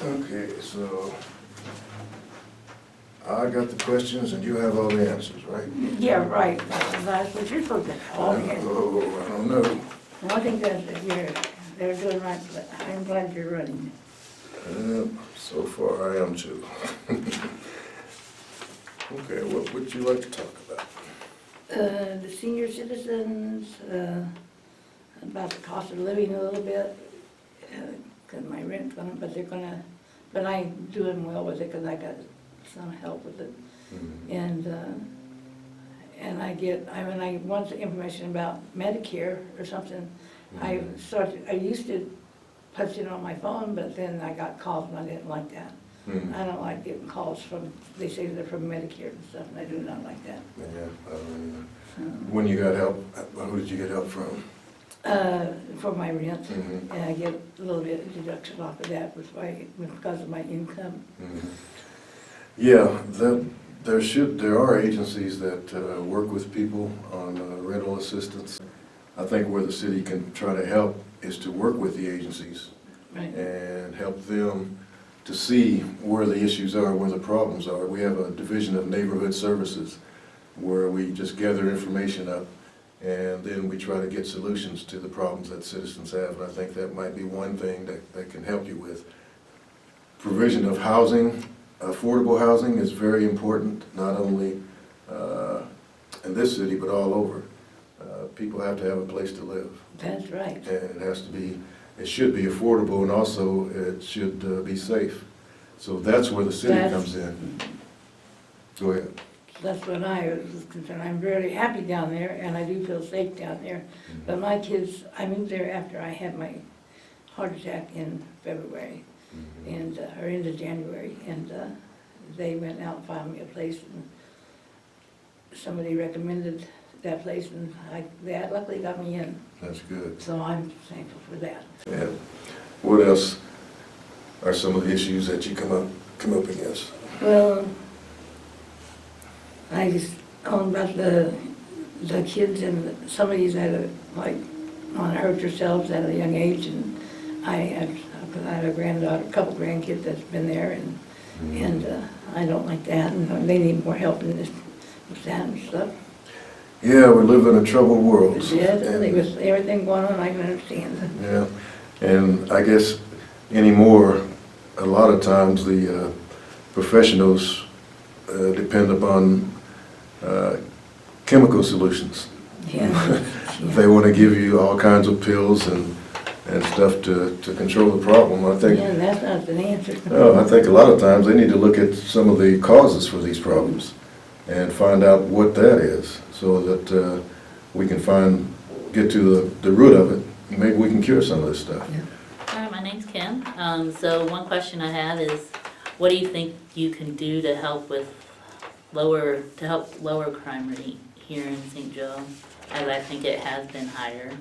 Okay, so I got the questions and you have all the answers, right? Yeah, right, that's what you're supposed to call it. Oh, I don't know. Well, I think that they're doing right, but I'm glad you're running. So far I am too. Okay, what would you like to talk about? The senior citizens, about the cost of living a little bit, because my rent's gonna, but I'm doing well with it because I got some help with it. And I want the information about Medicare or something. I used to punch it on my phone, but then I got calls and I didn't like that. I don't like getting calls from, they say they're from Medicare and stuff, and I do not like that. Yeah, I don't either. When you got help, who did you get help from? For my rent, and I get a little bit of deduction off of that because of my income. Yeah, there are agencies that work with people on rental assistance. I think where the city can try to help is to work with the agencies and help them to see where the issues are, where the problems are. We have a division of neighborhood services where we just gather information up and then we try to get solutions to the problems that citizens have. And I think that might be one thing that can help you with. Provision of housing, affordable housing is very important, not only in this city, but all over. People have to have a place to live. That's right. And it should be affordable, and also it should be safe. So that's where the city comes in. Go ahead. That's what I was concerned. I'm very happy down there, and I do feel safe down there. But my kids, I moved there after I had my heart attack in February, and or into January, and they went out and found me a place, and somebody recommended that place, and they luckily got me in. That's good. So I'm thankful for that. And what else are some of the issues that you come up against? Well, I just talking about the kids, and some of these that are like want to hurt themselves at a young age, and I had a granddaughter, a couple grandkids that's been there, and I don't like that, and they need more help in this with that and stuff. Yeah, we live in a troubled world. Yeah, with everything going on, I can understand. Yeah, and I guess anymore, a lot of times the professionals depend upon chemical solutions. Yeah. They want to give you all kinds of pills and stuff to control the problem. I think. Yeah, and that's not an answer. No, I think a lot of times they need to look at some of the causes for these problems and find out what that is, so that we can get to the root of it. Maybe we can cure some of this stuff. Yeah. Hi, my name's Kim. So one question I have is, what do you think you can do to help lower crime rate here in St. Joe, as I think it has been higher?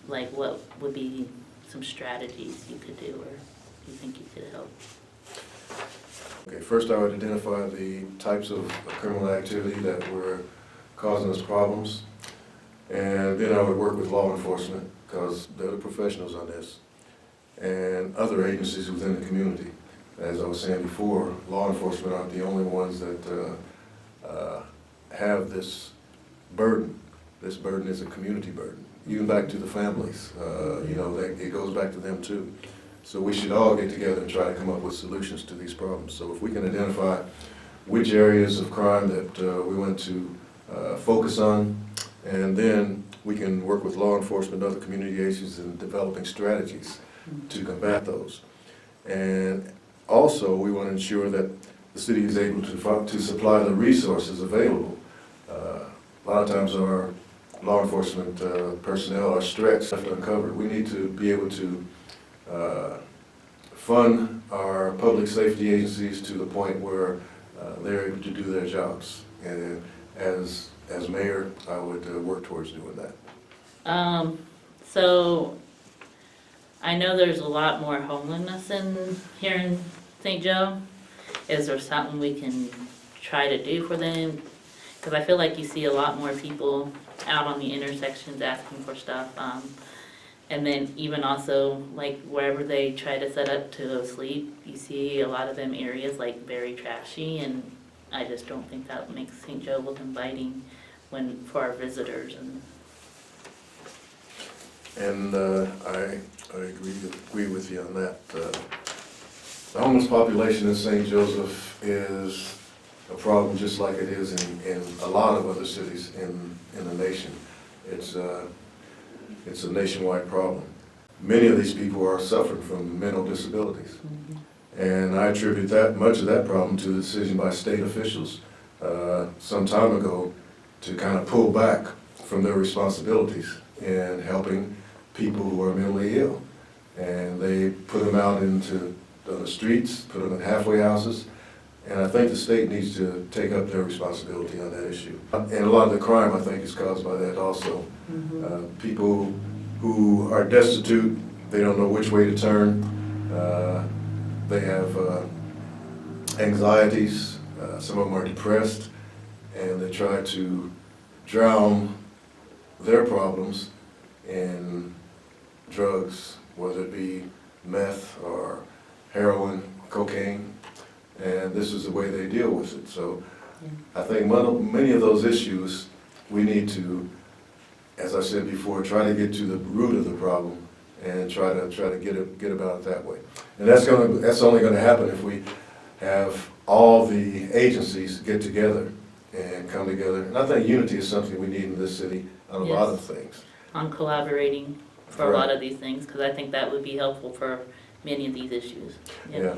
Like, what would be some strategies you could do, or you think you could help? Okay, first I would identify the types of criminal activity that were causing us problems, and then I would work with law enforcement, because they're the professionals on this, and other agencies within the community. As I was saying before, law enforcement aren't the only ones that have this burden. This burden is a community burden, even back to the families. It goes back to them too. So we should all get together and try to come up with solutions to these problems. So if we can identify which areas of crime that we want to focus on, and then we can work with law enforcement, other community agencies in developing strategies to combat those. And also, we want to ensure that the city is able to supply the resources available. A lot of times our law enforcement personnel are stretched, left uncovered. We need to be able to fund our public safety agencies to the point where they're able to do their jobs. And as mayor, I would work towards doing that. So I know there's a lot more homelessness here in St. Joe. Is there something we can try to do for them? Because I feel like you see a lot more people out on the intersections asking for stuff. And then even also, like wherever they try to set up to go sleep, you see a lot of them areas like very trashy, and I just don't think that makes St. Joe look inviting for our visitors. And I agree with you on that. The homeless population in St. Joseph is a problem just like it is in a lot of other cities in the nation. It's a nationwide problem. Many of these people are suffering from mental disabilities. And I attribute much of that problem to the decision by state officials some time ago to kind of pull back from their responsibilities in helping people who are mentally ill. And they put them out into the streets, put them in halfway houses, and I think the state needs to take up their responsibility on that issue. And a lot of the crime, I think, is caused by that also. People who are destitute, they don't know which way to turn. They have anxieties, some of them are depressed, and they try to drown their problems in drugs, whether it be meth or heroin, cocaine, and this is the way they deal with it. So I think many of those issues, we need to, as I said before, try to get to the root of the problem and try to get about it that way. And that's only going to happen if we have all the agencies get together and come together. And I think unity is something we need in this city on a lot of things. On collaborating for a lot of these things, because I think that would be helpful for many of these issues. Yeah.